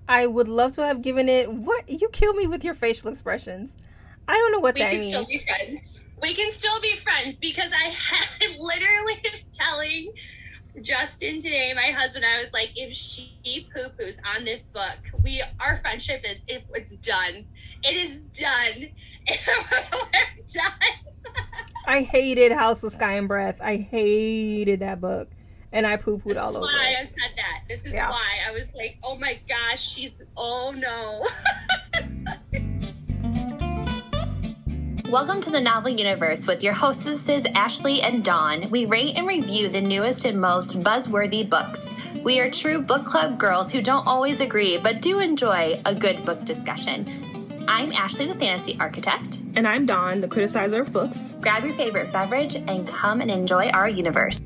I would love to have given it. What? You kill me with your facial expressions. I don't know what We that can still means. be friends. We can still be friends because I had literally telling Justin today, my husband, I was like, if she poo-poos on this book, our friendship it's done. It is done. We're done. I hated House of Sky and Breath. I hated that book. And I poo pooed This all is over why it. I said that. This is Yeah. why I was like, oh my gosh, oh no. Welcome to the Novel Universe with your hostesses Ashley and Dawn. We rate and review the newest and most buzzworthy books. We are true book club girls who don't always agree but do enjoy a good book discussion. I'm Ashley, the fantasy architect. And I'm Dawn, the criticizer of books. Grab your favorite beverage and come and enjoy our universe.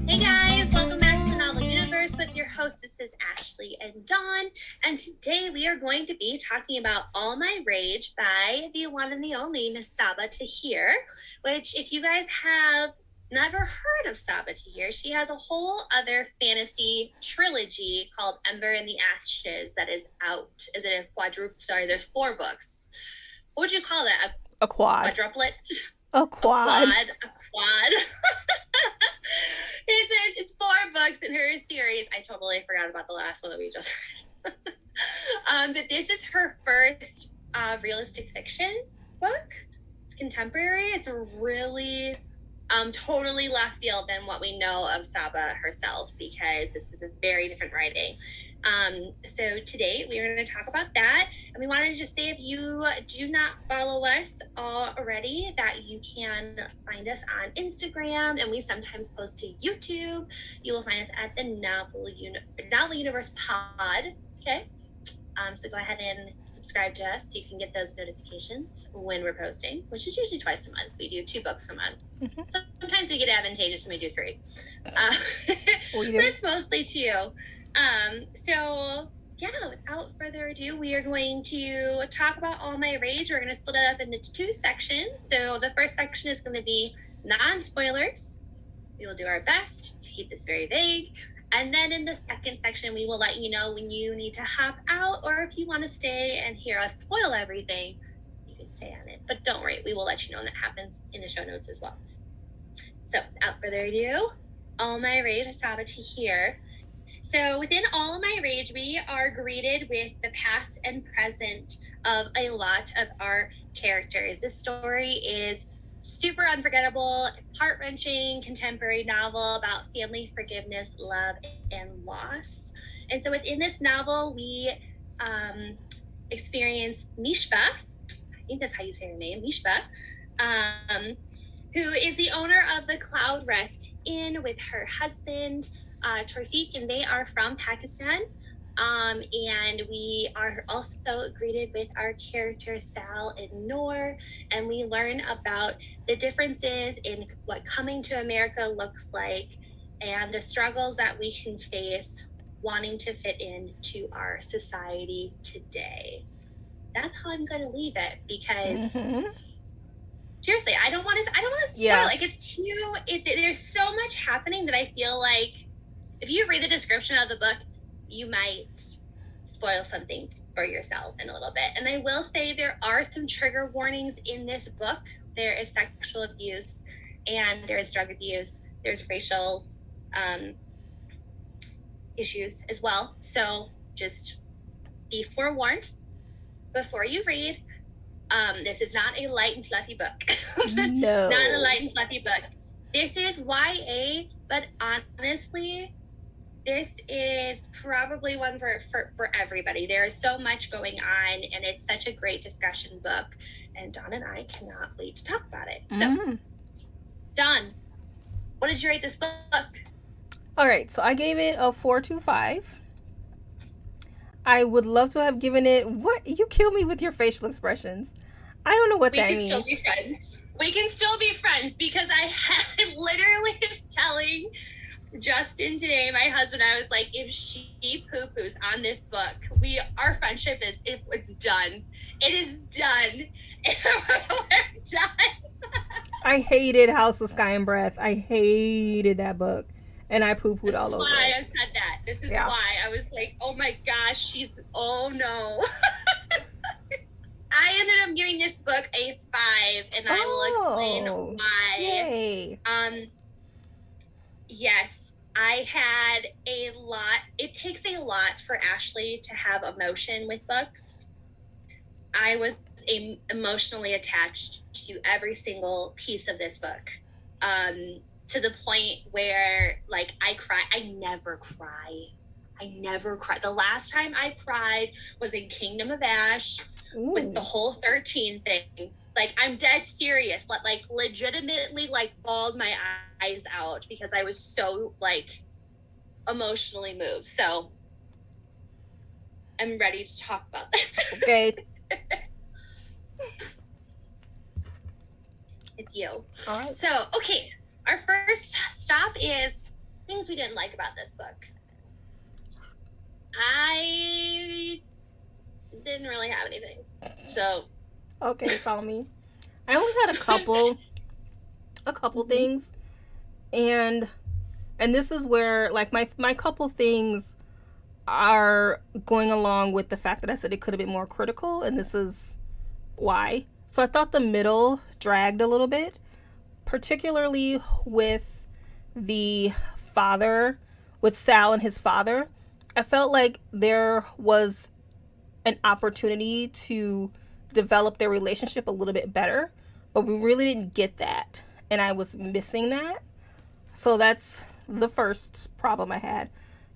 Hey guys, welcome back to the Novel Universe with your hostesses Ashley and Dawn. And today we are going to be talking about All My Rage by the one and the only Miss Sabaa Tahir, which if you guys have never heard of Sabaa Tahir, she has a whole other fantasy trilogy called Ember in the Ashes that is out. Is it a quadruple? Sorry, there's 4 books. What would you call that? A quad. Quadruplet? A quad. A quad. It's 4 books in her series. I totally forgot about the last one that we just read. But this is her first realistic fiction book. It's contemporary. It's a really totally left field than what we know of Sabaa herself, because this is a very different writing. So today we are going to talk about that, and we wanted to just say, if you do not follow us already, that you can find us on Instagram, and we sometimes post to YouTube. You will find us at the Novel Universe Pod. Okay. So go ahead and subscribe to us so you can get those notifications when we're posting, which is usually twice a month. We do 2 books a month. Mm-hmm. Sometimes we get advantageous and we do 3. But it's mostly 2. So yeah, without further ado, we are going to talk about All My Rage. We're going to split it up into 2 sections. So the first section is going to be non-spoilers. We will do our best to keep this very vague. And then in the second section, we will let you know when you need to hop out, or if you want to stay and hear us spoil everything, you can stay on it. But don't worry, we will let you know when that happens in the show notes as well. So without further ado, All My Rage, Sabaa Tahir. So within All My Rage, we are greeted with the past and present of a lot of our characters. This story is super unforgettable, heart-wrenching contemporary novel about family, forgiveness, love, and loss. And so within this novel, we experience Mishba, I think that's how you say her name, Mishba, who is the owner of the Cloud Rest Inn with her husband, Torfiq, and they are from Pakistan. And we are also greeted with our characters Sal and Noor, and we learn about the differences in what coming to America looks like and the struggles that we can face wanting to fit into our society today. That's how I'm going to leave it, because seriously, I don't want to spoil. Yeah. Like, it's too. There's so much happening that I feel like if you read the description of the book, you might spoil something for yourself in a little bit. And I will say there are some trigger warnings in this book. There is sexual abuse, and there is drug abuse. There's racial issues as well. So just be forewarned before you read. This is not a light and fluffy book. No. Not a light and fluffy book. This is YA, but honestly, this is probably one for everybody. There is so much going on, and it's such a great discussion book. And Dawn and I cannot wait to talk about it. So, Dawn, what did you rate this book? All right, so I gave it a 4.25. I would love to have given it. What? You kill me with your facial expressions. I don't know what that means. We can still be friends. We can still be friends, because I had literally telling Justin today, my husband, I was like, if she poo-poos on this book, our friendship it's done. It is done. We're done. I hated House of Sky and Breath. I hated that book. And I poo-pooed This is all over why it. I said that. This is Yeah. why I was like, oh my gosh, oh no. I ended up giving this book a 5, and I will explain why. Yay. Yes, I had a lot. It takes a lot for Ashley to have emotion with books. I was emotionally attached to every single piece of this book, to the point where, like, I cry. I never cry. The last time I cried was in Kingdom of Ash. Ooh. With the whole 13 thing. Like, I'm dead serious. Like, legitimately, like, bawled my eyes out because I was so, like, emotionally moved. So, I'm ready to talk about this. Okay. With you. All right. So, okay. Our first stop is things we didn't like about this book. I didn't really have anything. So. Okay, it's on me. I only had a couple things. And this is where, like, my couple things are going along with the fact that I said it could have been more critical, and this is why. So I thought the middle dragged a little bit, particularly with the father, with Sal and his father. I felt like there was an opportunity to develop their relationship a little bit better, but we really didn't get that, and I was missing that. So that's the first problem I had.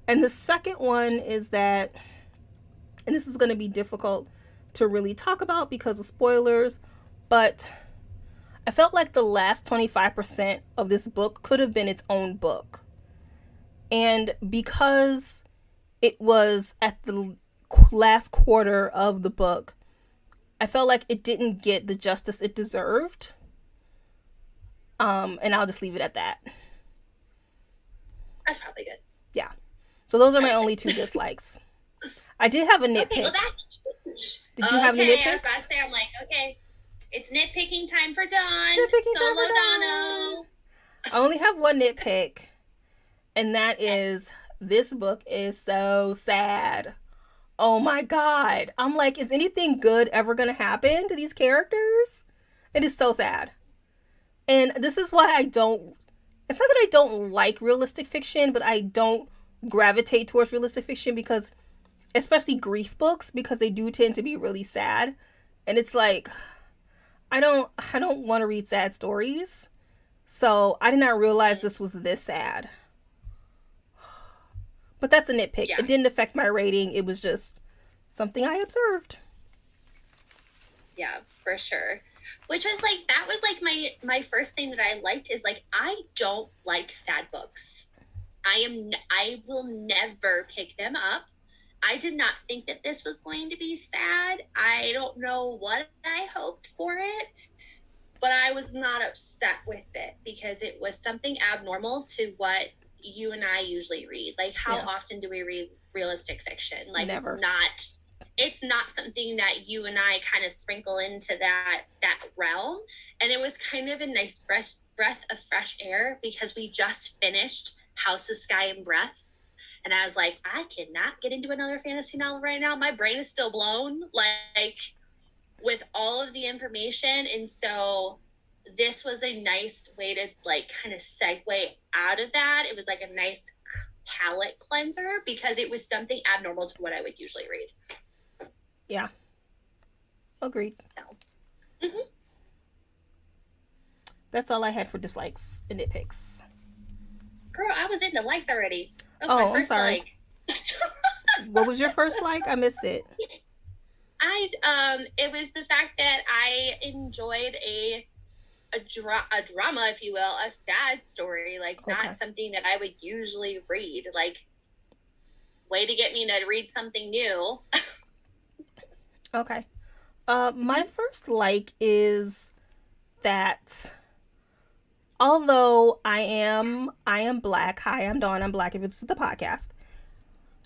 And the second one is that, and this is going to be difficult to really talk about because of spoilers, but I felt like the last 25% of this book could have been its own book. And because it was at the last quarter of the book, I felt like it didn't get the justice it deserved. And I'll just leave it at that. That's probably good. Yeah. So those are my only 2 dislikes. I did have a nitpick. Okay, well, that's huge. Did you have any nitpicks? I was about to say, I'm like, okay, it's nitpicking time for Dawn. Nitpicking Solo time for Dawn. Dono. I only have one nitpick, and that is this book is so sad. Oh my god. I'm like, is anything good ever going to happen to these characters? It is so sad. And this is why it's not that I don't like realistic fiction, but I don't gravitate towards realistic fiction because, especially grief books, because they do tend to be really sad. And it's like, I don't want to read sad stories. So I did not realize this was this sad. But that's a nitpick. Yeah. It didn't affect my rating. It was just something I observed. Yeah, for sure. Which was like, that was like my first thing that I liked is like, I don't like sad books. I will never pick them up. I did not think that this was going to be sad. I don't know what I hoped for it, but I was not upset with it because it was something abnormal to what you and I usually read. Like, how often do we read realistic fiction? Like, Never. It's not something that you and I kind of sprinkle into that realm. And it was kind of a nice breath of fresh air because we just finished House of Sky and Breath. And I was like, I cannot get into another fantasy novel right now. My brain is still blown, like, with all of the information. And so this was a nice way to, like, kind of segue out of that. It was like a nice palate cleanser because it was something abnormal to what I would usually read. Yeah. Agreed. So. Mm-hmm. That's all I had for dislikes and nitpicks. Girl, I was into likes already. That was my first I'm sorry. like. What was your first like? I missed it. It was the fact that I enjoyed a drama, if you will, a sad story, like, Okay. not something that I would usually read. Like, way to get me to read something new. Okay. My first like is that although I am Black. Hi, I'm Dawn. I'm Black if it's the podcast.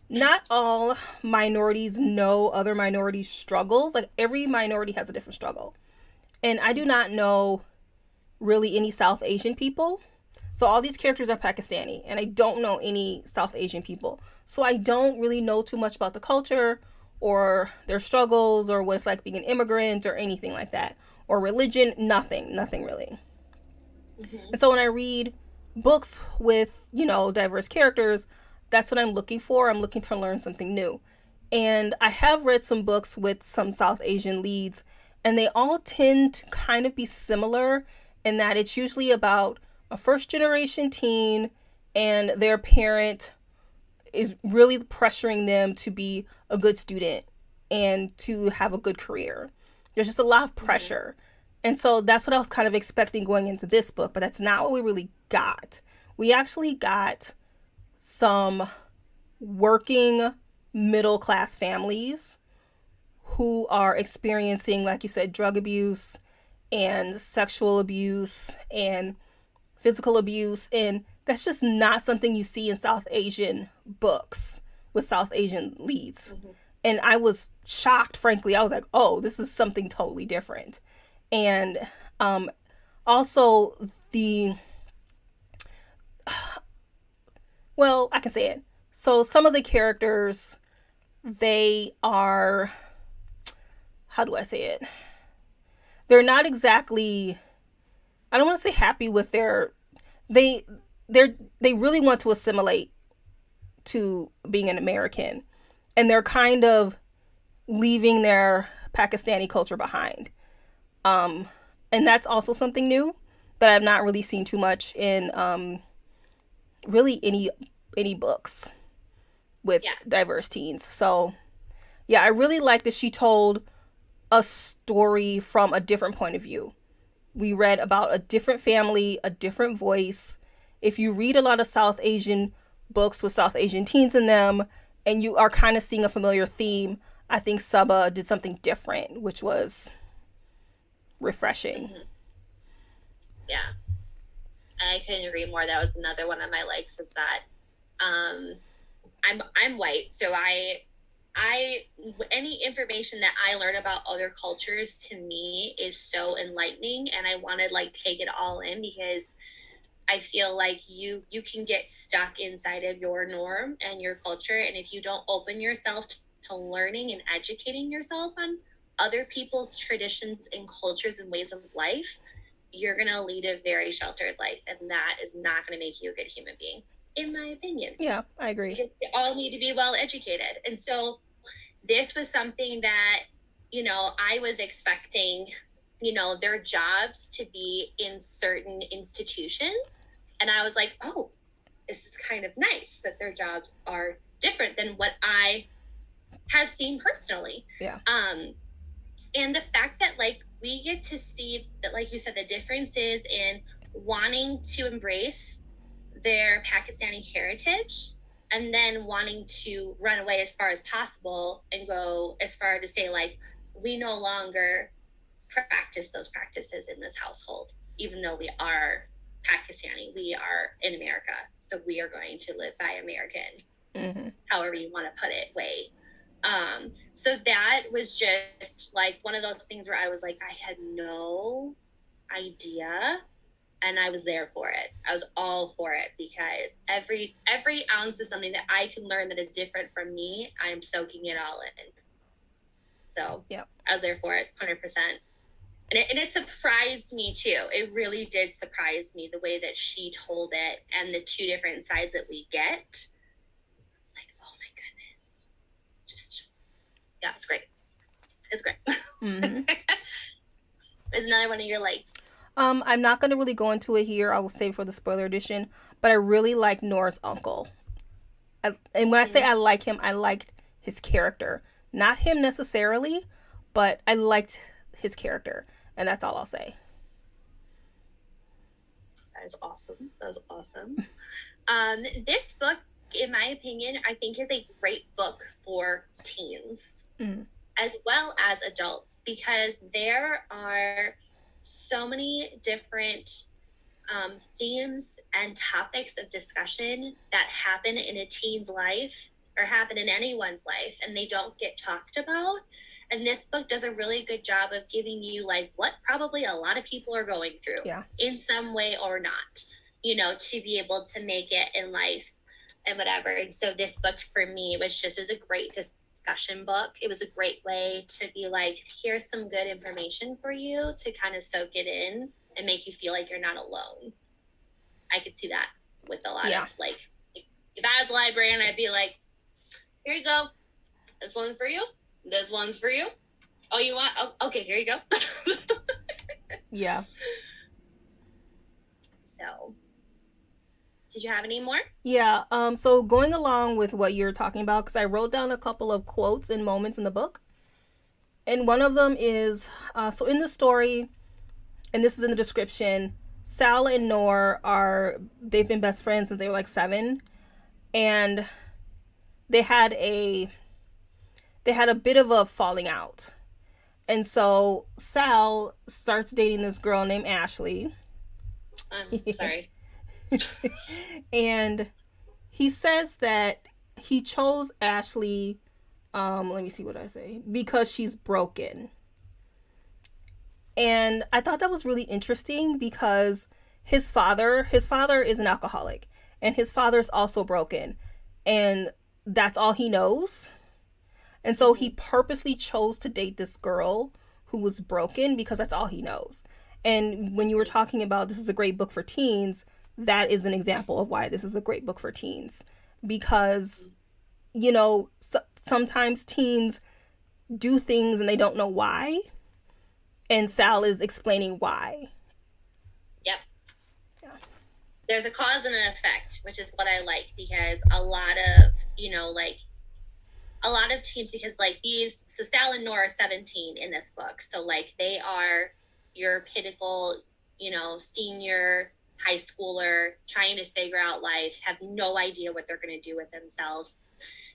Not all minorities know other minorities' struggles. Like, every minority has a different struggle. And I do not know really any South Asian people. So all these characters are Pakistani, and I don't know any South Asian people. So I don't really know too much about the culture or their struggles or what it's like being an immigrant or anything like that. Or religion, nothing really. And so when I read books with, diverse characters, that's what I'm looking for. I'm looking to learn something new. And I have read some books with some South Asian leads, and they all tend to kind of be similar in that it's usually about a first generation teen and their parent is really pressuring them to be a good student and to have a good career. There's just a lot of pressure. And so that's what I was kind of expecting going into this book, but that's not what we really got. We actually got some working middle class families who are experiencing, like you said, drug abuse and sexual abuse and physical abuse. And that's just not something you see in South Asian books with South Asian leads. And I was shocked, frankly. I was like, oh, this is something totally different. And also well, I can say it. So some of the characters, they are, how do I say it? They're not exactly, I don't want to say happy with they really want to assimilate to being an American. And they're kind of leaving their Pakistani culture behind. And that's also something new that I've not really seen too much in really any books with diverse teens. So yeah, I really like that she told a story from a different point of view. We read about a different family, a different voice. If you read a lot of South Asian books with South Asian teens in them and you are kind of seeing a familiar theme, I think Sabaa did something different, which was refreshing. Yeah, I couldn't agree more. That was another one of my likes, was that I'm white, so I any information that I learn about other cultures, to me, is so enlightening, and I want to take it all in, because I feel like you can get stuck inside of your norm and your culture, and if you don't open yourself to learning and educating yourself on other people's traditions and cultures and ways of life, you're going to lead a very sheltered life, and that is not going to make you a good human being, in my opinion. Yeah, I agree. Because we all need to be well educated. And so this was something that, I was expecting, their jobs to be in certain institutions. And I was like, oh, this is kind of nice that their jobs are different than what I have seen personally. Yeah. And the fact that we get to see that, like you said, the differences in wanting to embrace their Pakistani heritage and then wanting to run away as far as possible and go as far to say, we no longer practice those practices in this household, even though we are Pakistani, we are in America, so we are going to live by American, however you want to put it, way. So that was just one of those things where I was like, I had no idea, and I was there for it. I was all for it, because every ounce of something that I can learn that is different from me, I'm soaking it all in. So yeah, I was there for it 100%. And it surprised me too. It really did surprise me, the way that she told it and the two different sides that we get. It's like, oh my goodness. Yeah, it's great. It's great. Is another one of your likes? I'm not going to really go into it here. I will save for the spoiler edition. But I really like Nora's uncle. And when I say I like him, I liked his character. Not him necessarily, but I liked his character. And that's all I'll say. That is awesome. This book, in my opinion, I think is a great book for teens as well as adults, because there are so many different themes and topics of discussion that happen in a teen's life, or happen in anyone's life, and they don't get talked about. And this book does a really good job of giving you like what probably a lot of people are going through in some way or not, you know, to be able to make it in life and whatever. And so this book for me was just as a great discussion book. It was a great way to be like, here's some good information for you to kind of soak it in and make you feel like you're not alone. I could see that with a lot of like, if I was a librarian, I'd be like, here you go. This one's for you. This one's for you. Oh, you want? Oh, okay, here you go. Yeah. So, did you have any more? Yeah. So going along with what you're talking about, because I wrote down a couple of quotes and moments in the book. And one of them is, so in the story, and this is in the description, Sal and Noor they've been best friends since they were like 7. And they had a bit of a falling out. And so Sal starts dating this girl named Ashley. Sorry. And he says that he chose Ashley, let me see what I say, because she's broken. And I thought that was really interesting because his father is an alcoholic, and his father's also broken, and that's all he knows. And so he purposely chose to date this girl who was broken because that's all he knows. And when you were talking about this is a great book for teens, that is an example of why this is a great book for teens. Because, you know, sometimes teens do things and they don't know why. And Sal is explaining why. Yep. Yeah. There's a cause and an effect, which is what I like, because a lot of, you know, like, a lot of teens, because like so Sal and Noor are 17 in this book. So like they are your pivotal, you know, senior high schooler trying to figure out life, have no idea what they're going to do with themselves.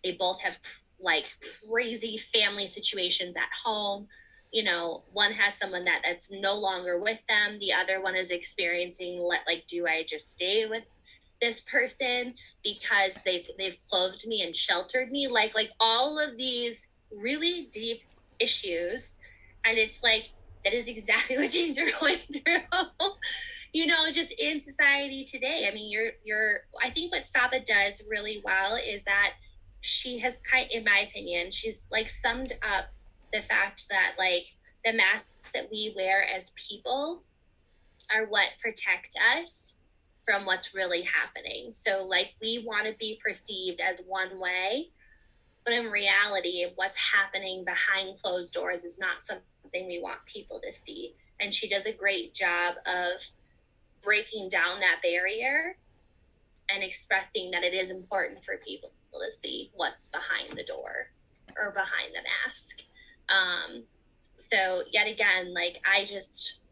They both have like crazy family situations at home. You know, one has someone that's no longer with them. The other one is experiencing like, do I just stay with this person because they've clothed me and sheltered me, like all of these really deep issues. And it's like that is exactly what teens are going through, you know, just in society today. I mean, you're I think what Sabaa does really well is that she has in my opinion, she's like summed up the fact that like the masks that we wear as people are what protect us from what's really happening. So like we want to be perceived as one way, but in reality, what's happening behind closed doors is not something we want people to see. And she does a great job of breaking down that barrier and expressing that it is important for people to see what's behind the door or behind the mask. So yet again, like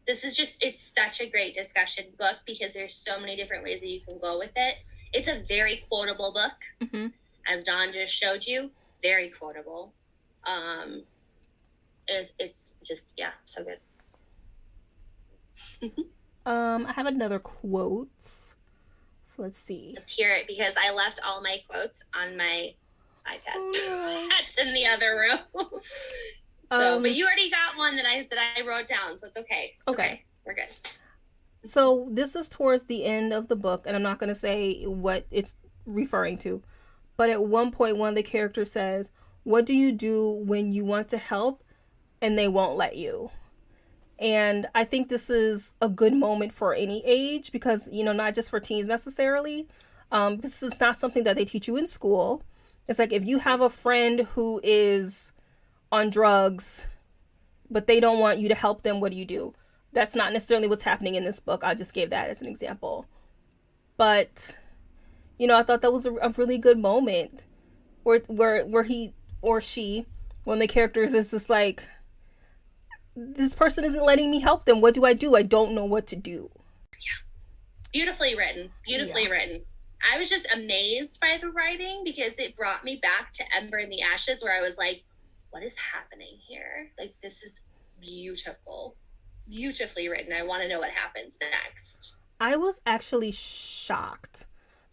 it's such a great discussion book because there's so many different ways that you can go with it. It's a very quotable book, as Dawn just showed you, very quotable. It's just, yeah, so good. I have another quote. So let's see. Let's hear it because I left all my quotes on my iPad. Oh, no. That's in the other room. So, but you already got one that I wrote down, so it's okay. Okay. We're good. So this is towards the end of the book, and I'm not going to say what it's referring to, but at one point, one of the characters says, "What do you do when you want to help and they won't let you?" And I think this is a good moment for any age because, you know, not just for teens necessarily. This is not something that they teach you in school. It's like if you have a friend who is on drugs, but they don't want you to help them, what do you do? That's not necessarily what's happening in this book. I just gave that as an example. But, you know, I thought that was a really good moment where he or she, one of the characters is just like, this person isn't letting me help them. What do? I don't know what to do. Yeah. Beautifully written. Written. I was just amazed by the writing because it brought me back to Ember in the Ashes where I was like, what is happening here? Like, this is beautifully written. I want to know what happens next. I was actually shocked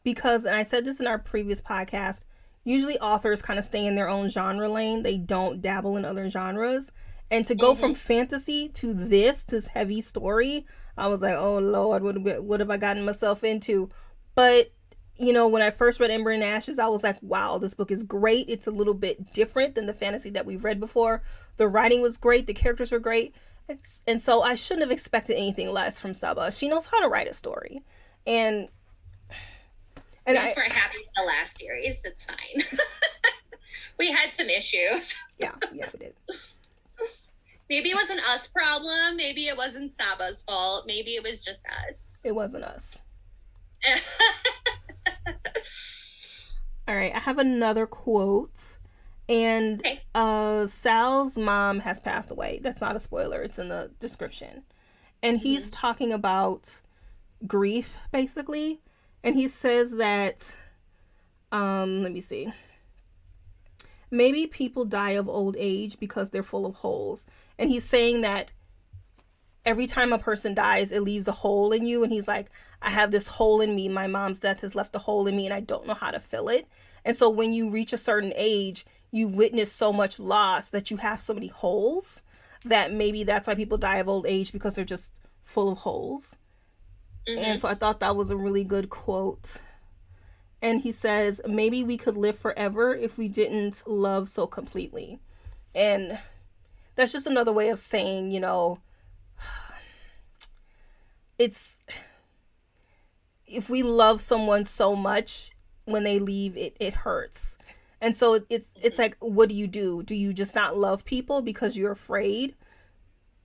because, and I said this in our previous podcast, usually authors kind of stay in their own genre lane. They don't dabble in other genres. And to go from fantasy to this heavy story, I was like, oh Lord, what have I gotten myself into? But, you know, when I first read Ember and Ashes, I was like, wow, this book is great. It's a little bit different than the fantasy that we've read before. The writing was great. The characters were great. And so I shouldn't have expected anything less from Sabaa. She knows how to write a story. And we just weren't happy with the last series. It's fine. We had some issues. Yeah, we did. Maybe it wasn't us problem. Maybe it wasn't Sabaa's fault. Maybe it was just us. It wasn't us. All right, I have another quote. And Sal's mom has passed away. That's not a spoiler. It's in the description. And he's talking about grief, basically. And he says that, let me see. Maybe people die of old age because they're full of holes. And he's saying that every time a person dies, it leaves a hole in you. And he's like, I have this hole in me. My mom's death has left a hole in me and I don't know how to fill it. And so when you reach a certain age, you witness so much loss that you have so many holes that maybe that's why people die of old age, because they're just full of holes. And so I thought that was a really good quote. And he says, maybe we could live forever if we didn't love so completely. And that's just another way of saying, you know, it's, if we love someone so much, when they leave, it hurts. And so it's like, what do? Do you just not love people because you're afraid?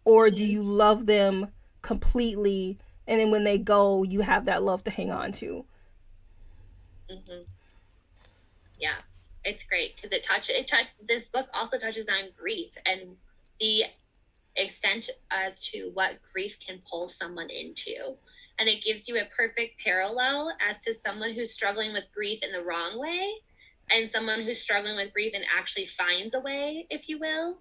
Or do you love them completely, and then when they go, you have that love to hang on to? Yeah, it's great because this book also touches on grief and the extent as to what grief can pull someone into. And it gives you a perfect parallel as to someone who's struggling with grief in the wrong way and someone who's struggling with grief and actually finds a way, if you will.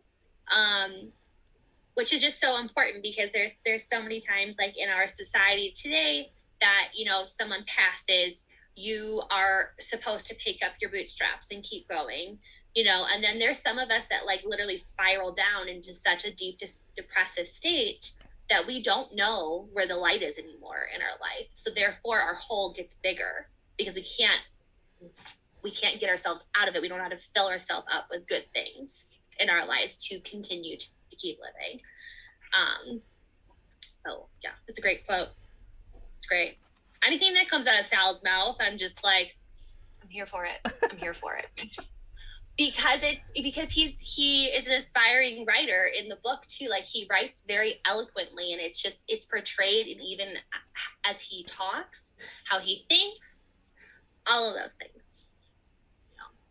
Which is just so important because there's so many times, like in our society today, that, you know, if someone passes, you are supposed to pick up your bootstraps and keep going, you know. And then there's some of us that like literally spiral down into such a deep depressive state that we don't know where the light is anymore in our life. So therefore our hole gets bigger because we can't get ourselves out of it. We don't know how to fill ourselves up with good things in our lives to continue to keep living. So yeah, it's a great quote. It's great. Anything that comes out of Sal's mouth, I'm just like, I'm here for it. I'm here for it. Because he is an aspiring writer in the book too. Like, he writes very eloquently, and it's portrayed, and even as he talks, how he thinks, all of those things.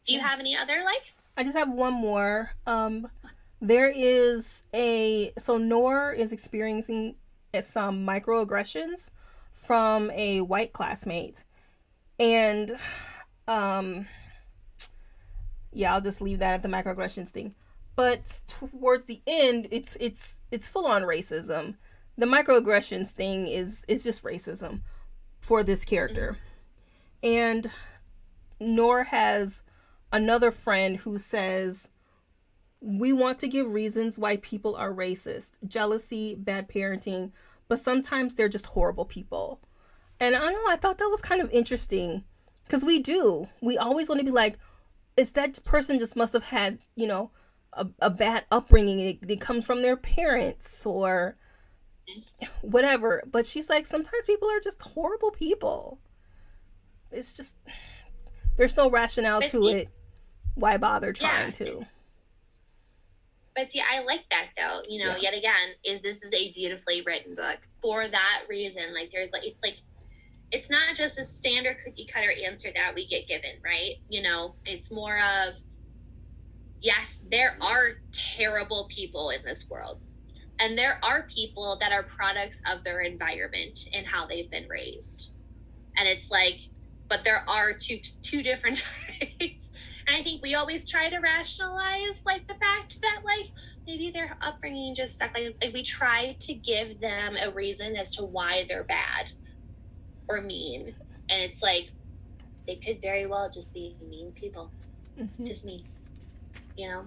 Do you have any other likes? I just have one more. There is so Noor is experiencing some microaggressions from a white classmate, and yeah, I'll just leave that at the microaggressions thing. But towards the end, it's full on racism. The microaggressions thing is just racism for this character. And Noor has another friend who says, we want to give reasons why people are racist, jealousy, bad parenting, but sometimes they're just horrible people. And I don't know, I thought that was kind of interesting, because we always want to be like, is that person just must have had, you know, a bad upbringing. It comes from their parents or whatever. But she's like, sometimes people are just horrible people. It's just, there's no rationale to it. Why bother trying to? But see, I like that though. You know, yet again, this is a beautifully written book for that reason. Like, it's not just a standard cookie cutter answer that we get given, right? You know, it's more of, yes, there are terrible people in this world. And there are people that are products of their environment and how they've been raised. And it's like, but there are two different types. And I think we always try to rationalize, like, the fact that, like, maybe their upbringing just sucked. Like we try to give them a reason as to why they're bad or mean. And it's like, they could very well just be mean people. It's just me, you know.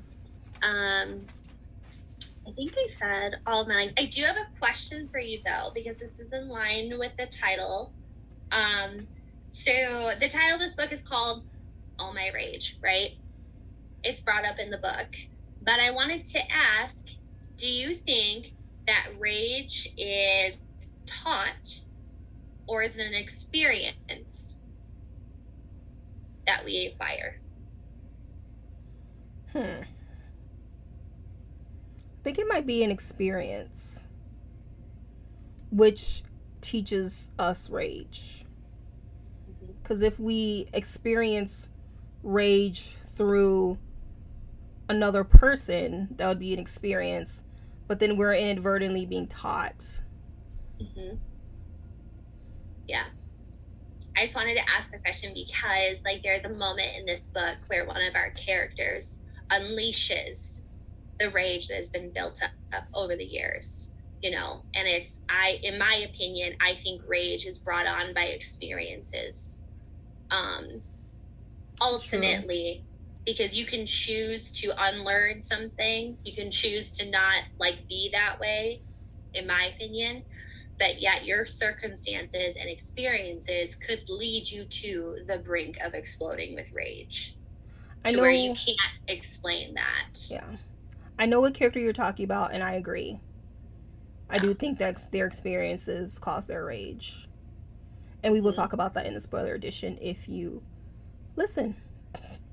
I think I said all of mine. I do have a question for you though, because this is in line with the title. So the title of this book is called All My Rage, right? It's brought up in the book. But I wanted to ask, do you think that rage is taught or is it an experience that we acquire? I think it might be an experience which teaches us rage. Because if we experience rage through another person, that would be an experience, but then we're inadvertently being taught. Yeah. I just wanted to ask the question because, like, there's a moment in this book where one of our characters unleashes the rage that has been built up over the years, you know, and in my opinion, I think rage is brought on by experiences. Ultimately, because you can choose to unlearn something, you can choose to not like be that way, in my opinion, but yet your circumstances and experiences could lead you to the brink of exploding with rage. Where you can't explain that. Yeah. I know what character you're talking about, and I agree. I do think that their experiences cause their rage. And we will talk about that in the spoiler edition if you listen.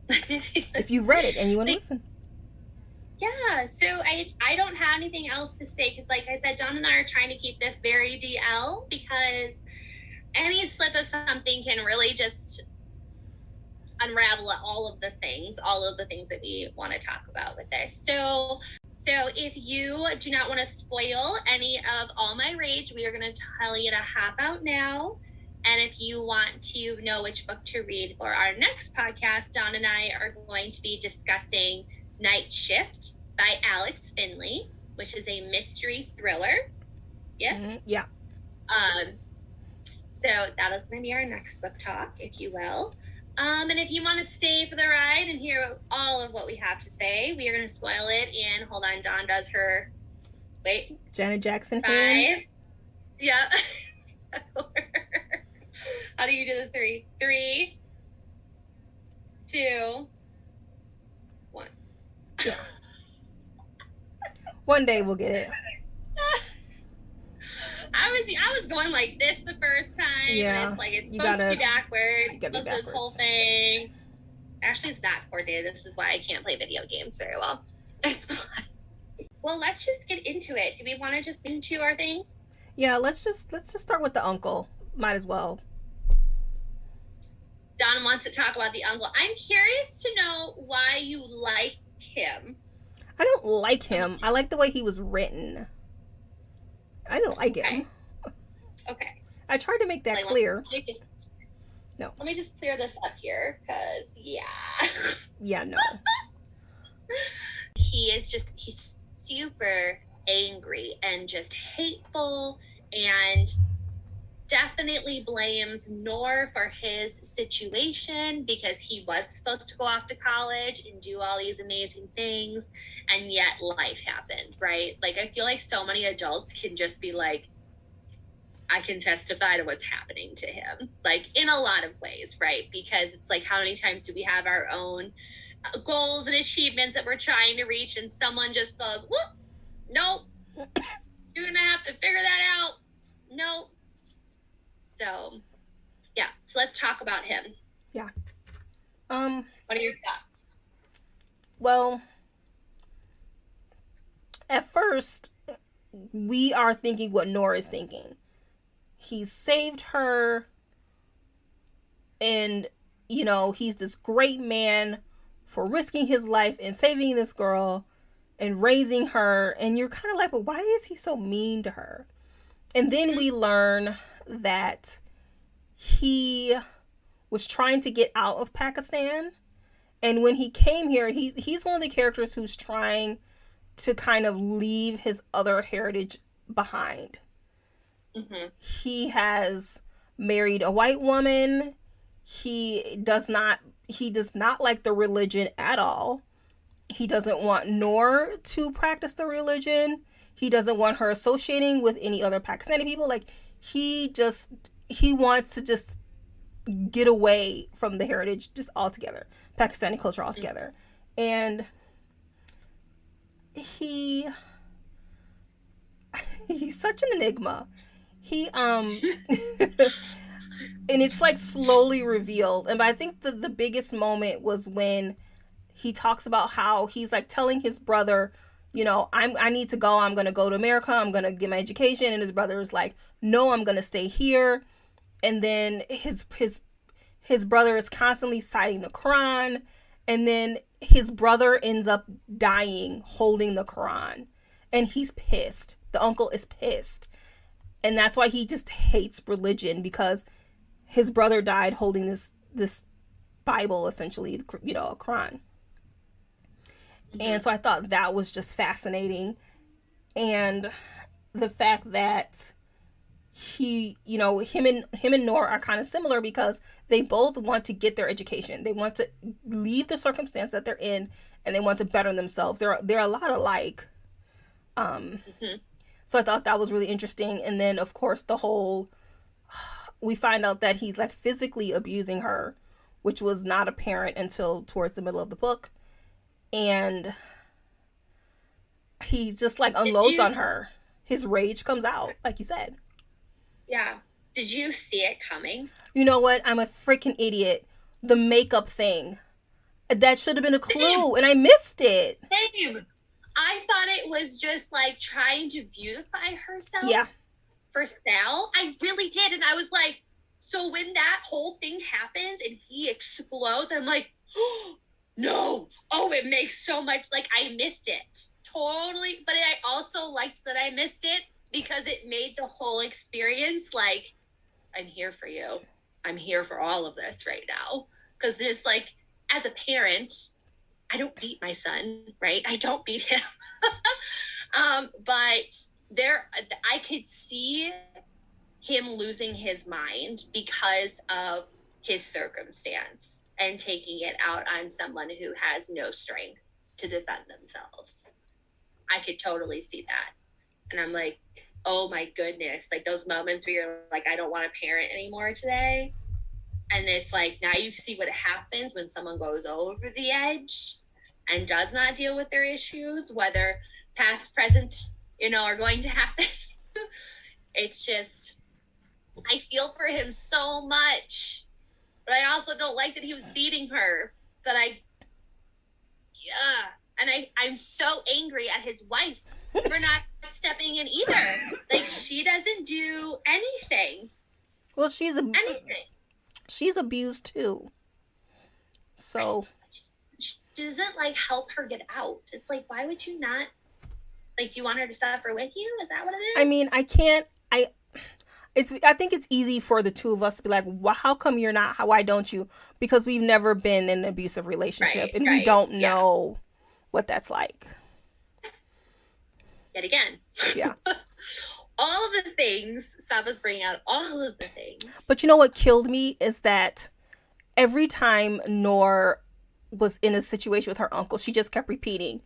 If you've read it and you want to listen. Yeah, so I don't have anything else to say because, like I said, Don and I are trying to keep this very DL because any slip of something can really just unravel all of the things that we want to talk about with this. So if you do not want to spoil any of All My Rage, we are going to tell you to hop out now. And if you want to know which book to read for our next podcast, Dawn and I are going to be discussing Night Shift by Alex Finlay, which is a mystery thriller. Yes? Mm-hmm. Yeah. So that is going to be our next book talk, if you will. And if you want to stay for the ride and hear all of what we have to say, we are going to spoil it. And hold on, Dawn does her, Janet Jackson 5. hands. Yeah. How do you do the 3? 3, 2, 1. Yeah. One day we'll get it. I was going like this the first time. Yeah. And it's like it's supposed to be backwards. It's supposed to be this whole thing. Ashley's not coordinated. This is why I can't play video games very well. It's fun. Well, let's just get into it. Do we want to just get into our things? Yeah, let's just start with the uncle. Might as well. Don wants to talk about the uncle. I'm curious to know why you like him. I don't like him. I like the way he was written. I didn't like him. Okay. I tried to make that clear. Let me just clear this up here, because, yeah. Yeah, no. He's super angry and just hateful and definitely blames Noor for his situation because he was supposed to go off to college and do all these amazing things, and yet life happened, right? Like, I feel like so many adults can just be like, I can testify to what's happening to him, like, in a lot of ways, right? Because it's like, how many times do we have our own goals and achievements that we're trying to reach, and someone just goes, whoop, nope, you're gonna have to figure that out, nope. So, yeah. So let's talk about him. Yeah. What are your thoughts? Well, at first, we are thinking what Noor is thinking. He saved her, and, you know, he's this great man for risking his life and saving this girl and raising her. And you're kind of like, but why is he so mean to her? And then we learn that he was trying to get out of Pakistan, and when he came here, he's one of the characters who's trying to kind of leave his other heritage behind. Mm-hmm. He has married a white woman. He he does not like the religion at all. He doesn't want Noor to practice the religion. He doesn't want her associating with any other Pakistani people. Like, he wants to just get away from the heritage just altogether, Pakistani culture altogether. And he's such an enigma. He and it's like slowly revealed. And I think the biggest moment was when he talks about how he's like telling his brother, you know, I need to go. I'm going to go to America. I'm going to get my education. And his brother is like, no, I'm going to stay here. And then his brother is constantly citing the Quran. And then his brother ends up dying holding the Quran. And he's pissed. The uncle is pissed. And that's why he just hates religion, because his brother died holding this Bible, essentially, you know, a Quran. And so I thought that was just fascinating. And the fact that he, you know, him and Noor are kind of similar, because they both want to get their education. They want to leave the circumstance that they're in, and they want to better themselves. They're a lot alike. So I thought that was really interesting. And then, of course, we find out that he's like physically abusing her, which was not apparent until towards the middle of the book. And he just like unloads on her. His rage comes out, like you said. Yeah. Did you see it coming? You know what? I'm a freaking idiot. The makeup thing. That should have been a clue, and I missed it. Same. I thought it was just like trying to beautify herself. Yeah. For Sal. I really did. And I was like, so when that whole thing happens and he explodes, I'm like, oh, no. Oh, it makes so much, like, I missed it. Totally. But I also liked that I missed it, because it made the whole experience like, I'm here for you. I'm here for all of this right now. Because it's like, as a parent, I don't beat my son, right? I don't beat him. But I could see him losing his mind because of his circumstance and taking it out on someone who has no strength to defend themselves. I could totally see that. And I'm like, oh my goodness, like those moments where you're like, I don't want to parent anymore today. And it's like, now you see what happens when someone goes over the edge and does not deal with their issues, whether past, present, are going to happen. It's just, I feel for him so much, but I also don't like that he was beating her. And I'm so angry at his wife for not stepping in either. Like, she doesn't do anything. Well, she's abused too. So she doesn't like help her get out. It's like, why would you not? Like, do you want her to suffer with you? Is that what it is? I mean, I think it's easy for the two of us to be like, well, how come you're not? Why don't you? Because we've never been in an abusive relationship, and we don't know what that's like. Yet again. Yeah. All of the things, Saba's bringing out all of the things. But you know what killed me is that every time Noor was in a situation with her uncle, she just kept repeating,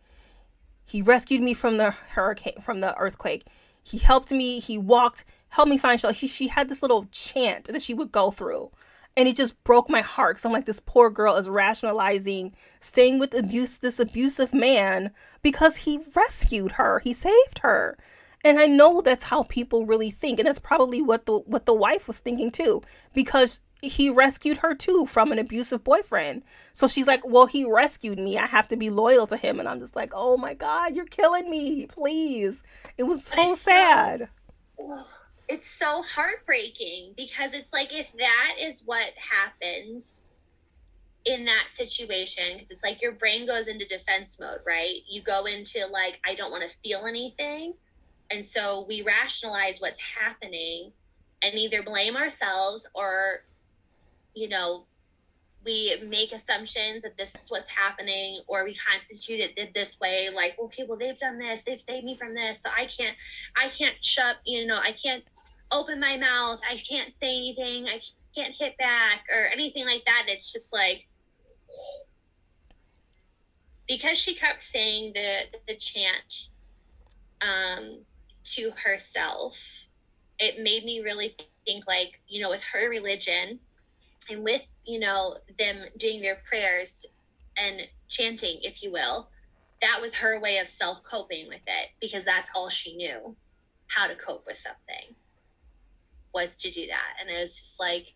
he rescued me from the hurricane, from the earthquake. He helped me. He walked, helped me find shelter. She had this little chant that she would go through. And it just broke my heart. So I'm like, this poor girl is rationalizing staying with this abusive man because he rescued her. He saved her. And I know that's how people really think. And that's probably what the wife was thinking too, because he rescued her too from an abusive boyfriend. So she's like, well, he rescued me. I have to be loyal to him. And I'm just like, oh my God, you're killing me. Please. It was so sad. It's so heartbreaking, because it's like, if that is what happens in that situation, because it's like your brain goes into defense mode, right? You go into like, I don't want to feel anything. And so we rationalize what's happening and either blame ourselves or, we make assumptions that this is what's happening, or we constitute it this way. Like, okay, well, they've done this. They've saved me from this. So I can't shut, I can't open my mouth. I can't say anything. I can't hit back or anything like that. It's just like, because she kept saying the chant to herself, it made me really think, like, you know, with her religion and with, you know, them doing their prayers and chanting, if you will, that was her way of self-coping with it, because that's all she knew how to cope with something, was to do that. And it was just like,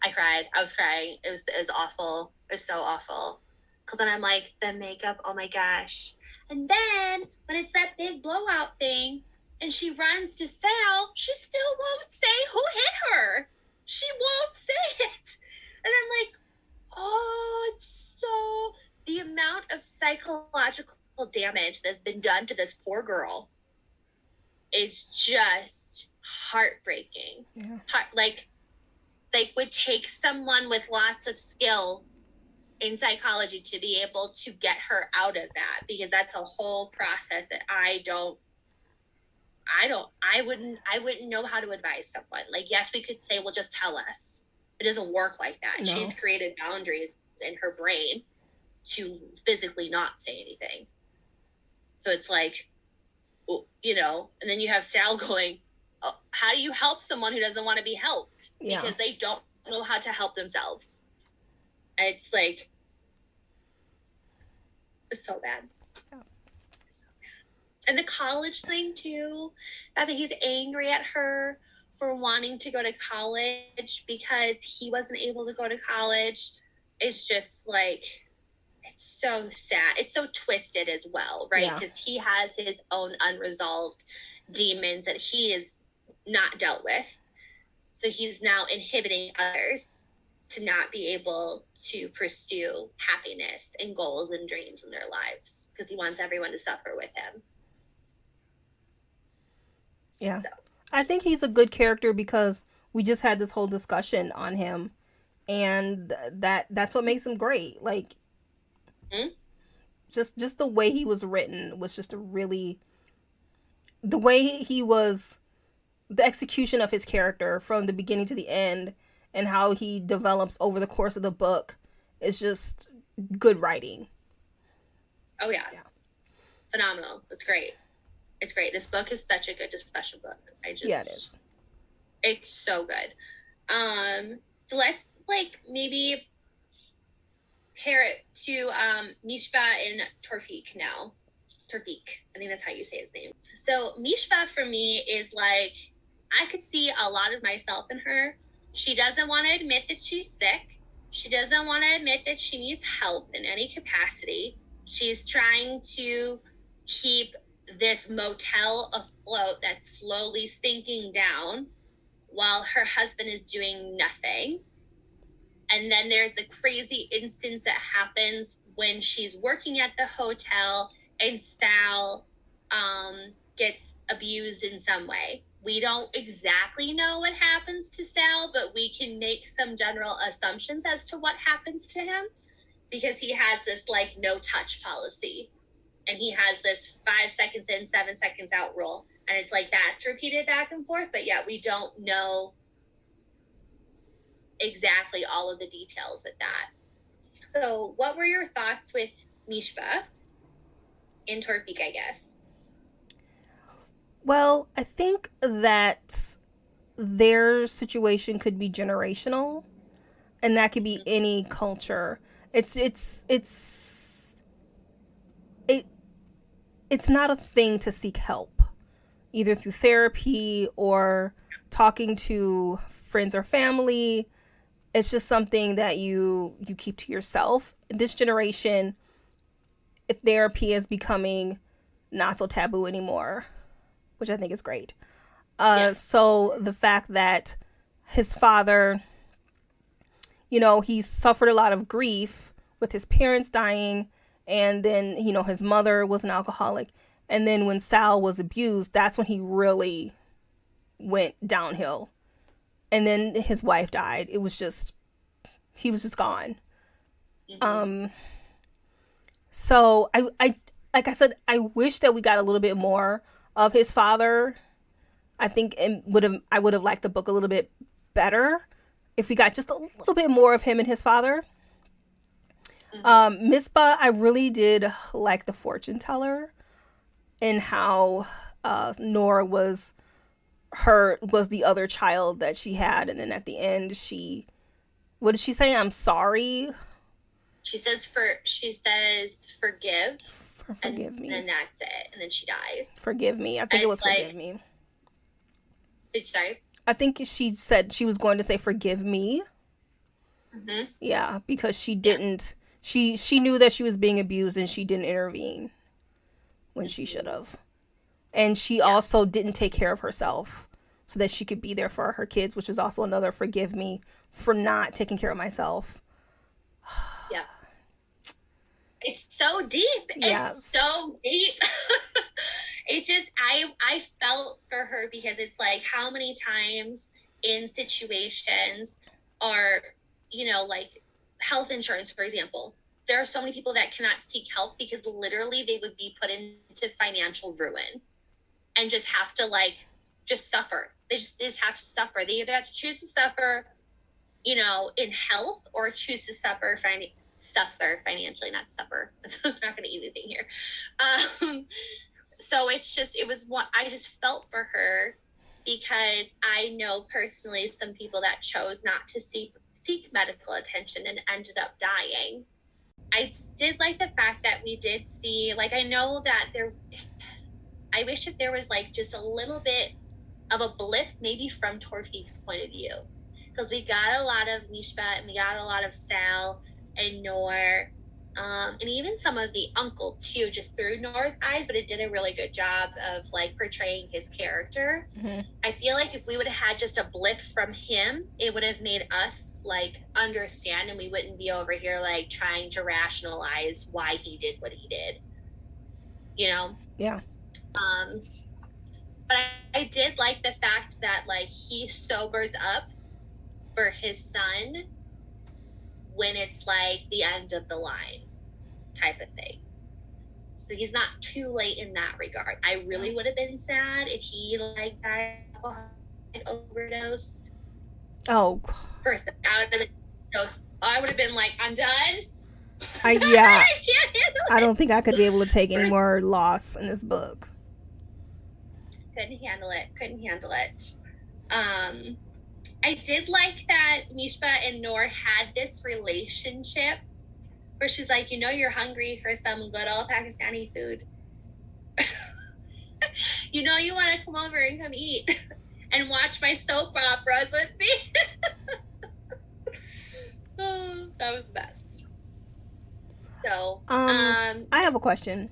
I cried. I was crying. It was awful. It was so awful. Because then I'm like, the makeup, oh my gosh. And then when it's that big blowout thing and she runs to Sal, she still won't say who hit her. She won't say it. And I'm like, oh, it's so... The amount of psychological damage that's been done to this poor girl is just heartbreaking. Yeah. Like would take someone with lots of skill in psychology to be able to get her out of that, because that's a whole process that I wouldn't know how to advise someone. Like, yes, we could say, well, just tell us. It doesn't work like that. No. She's created boundaries in her brain to physically not say anything. So it's like, you know, and then you have Sal going, oh, how do you help someone who doesn't want to be helped? Yeah. Because they don't know how to help themselves. It's like, it's so bad. Yeah. It's so bad. And the college thing too, that he's angry at her for wanting to go to college because he wasn't able to go to college. It's just like, it's so sad. It's so twisted as well, right? Because he has his own unresolved demons that he is not dealt with. So he's now inhibiting others to not be able to pursue happiness and goals and dreams in their lives, because he wants everyone to suffer with him. Yeah. So. I think he's a good character because we just had this whole discussion on him, and that's what makes him great. Like, just the way he was written was just the way he was, the execution of his character from the beginning to the end, and how he develops over the course of the book is just good writing. Oh yeah. Phenomenal. It's great. It's great. This book is such a good discussion book. It is. It's so good. So let's like maybe pair it to Mishba and Torfik now. Torfik, I think that's how you say his name. So Mishba for me is like, I could see a lot of myself in her. She doesn't want to admit that she's sick. She doesn't want to admit that she needs help in any capacity. She's trying to keep this motel afloat that's slowly sinking down while her husband is doing nothing. And then there's a crazy instance that happens when she's working at the hotel and Sal gets abused in some way. We don't exactly know what happens to Sal, but we can make some general assumptions as to what happens to him, because he has this like no touch policy, and he has this 5 seconds in, 7 seconds out rule. And it's like that's repeated back and forth, but yeah, we don't know exactly all of the details with that. So what were your thoughts with Mishba in Torfik, I guess? Well, I think that their situation could be generational, and that could be any culture. It's not a thing to seek help, either through therapy or talking to friends or family. It's just something that you keep to yourself. This generation, therapy is becoming not so taboo anymore, which I think is great. So the fact that his father, you know, he suffered a lot of grief with his parents dying, and then, you know, his mother was an alcoholic. And then when Sal was abused, that's when he really went downhill. And then his wife died. He was just gone. Mm-hmm. So I like I said, I wish that we got a little bit more of his father. I think I would have liked the book a little bit better. if we got just a little bit more of him and his father. Misbah, I really did like the fortune teller and how Nora was the other child that she had, and then at the end what did she say? I'm sorry. She says forgive. Forgive me. And then that's it. And then she dies. Forgive me. I think it was forgive me. Sorry? I think she said she was going to say forgive me. Mm-hmm. Yeah, because she didn't. She knew that she was being abused and she didn't intervene when she should have. And she also didn't take care of herself so that she could be there for her kids, which is also another forgive me for not taking care of myself. Yeah. It's so deep. Yes. It's so deep. It's just, I felt for her because it's like how many times in situations are, like health insurance, for example, there are so many people that cannot seek help because literally they would be put into financial ruin and just have to just suffer. They just have to suffer. They either have to choose to suffer, in health, or choose to suffer financially, not suffer. I'm not going to eat anything here. So it was what I just felt for her, because I know personally some people that chose not to seek medical attention and ended up dying. I did like the fact that we did see, I know that I wish if there was just a little bit of a blip, maybe from Torfik's point of view, because we got a lot of Mishpat and we got a lot of Sal and Noor, and even some of the uncle too, just through Noor's eyes, but it did a really good job of portraying his character. Mm-hmm. I feel like if we would have had just a blip from him, it would have made us understand, and we wouldn't be over here trying to rationalize why he did what he did, Yeah. But I did like the fact that he sobers up for his son when it's the end of the line type of thing. So he's not too late in that regard. I really would have been sad if he died overdosed. Oh. First, I would have been I'm done. I can't handle it. I don't think I could be able to take any more loss in this book. Couldn't handle it. I did like that Mishpa and Noor had this relationship where she's you're hungry for some good old Pakistani food. You want to come over and come eat and watch my soap operas with me. Oh, that was the best. So, I have a question.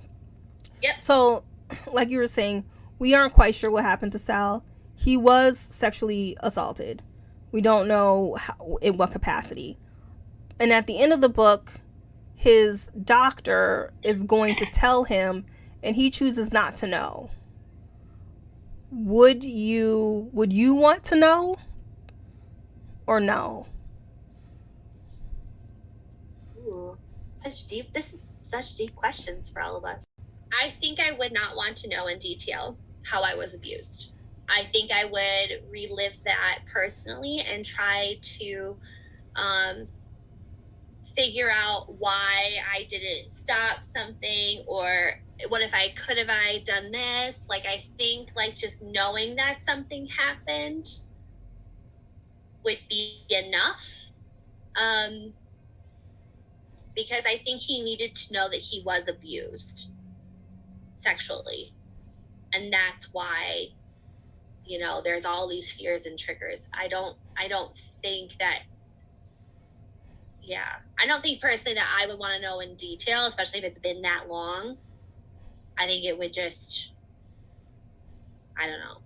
Yep. So, like you were saying, we aren't quite sure what happened to Sal. He was sexually assaulted. We don't know in what capacity. And at the end of the book, his doctor is going to tell him, and he chooses not to know. Would you want to know or no? Ooh, this is such deep questions for all of us. I think I would not want to know in detail how I was abused. I think I would relive that personally and try to figure out why I didn't stop something, or what if I could have I done this. I think just knowing that something happened would be enough, because I think he needed to know that he was abused sexually, and that's why there's all these fears and triggers. I don't think personally that I would want to know in detail, especially if it's been that long. I think it would just, I don't know.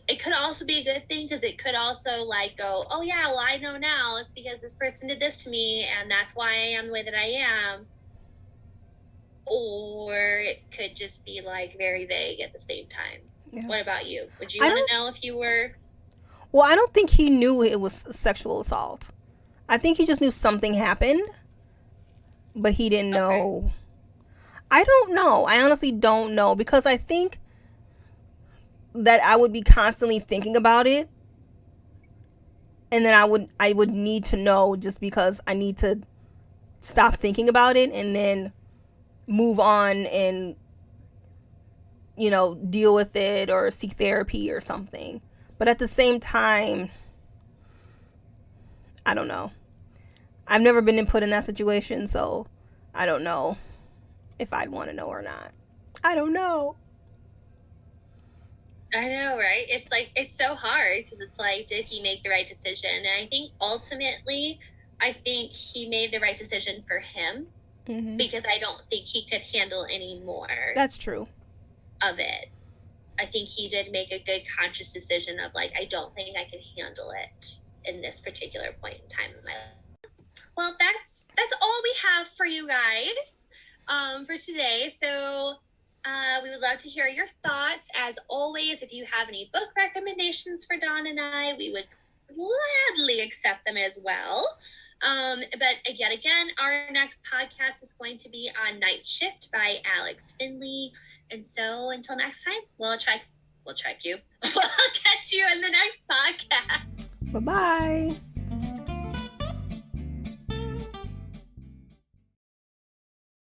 It could also be a good thing, because it could also go, oh yeah, well I know now it's because this person did this to me and that's why I am the way that I am. Or it could just be very vague at the same time. Yeah. What about you? Would you want to know if you were? Well, I don't think he knew it was sexual assault. I think he just knew something happened, but he didn't know. Okay. I don't know. I honestly don't know, because I think that I would be constantly thinking about it. and then I would need to know, just because I need to stop thinking about it and then move on and, you know, deal with it or seek therapy or something. But at the same time, I don't know. I've never been put in that situation, so I don't know if I'd want to know or not. I don't know. I know, right? It's like, it's so hard because it's like, did he make the right decision? And I think ultimately, I think he made the right decision for him, because I don't think he could handle any more. That's true. Of it. I think he did make a good conscious decision of like, I don't think I can handle it in this particular point in time in my life. Well, that's all we have for you guys for today. So we would love to hear your thoughts. As always, if you have any book recommendations for Dawn and I, we would gladly accept them as well. But again, our next podcast is going to be on Night Shift by Alex Finlay. And so until next time, we'll check you. We'll catch you in the next podcast. Bye-bye.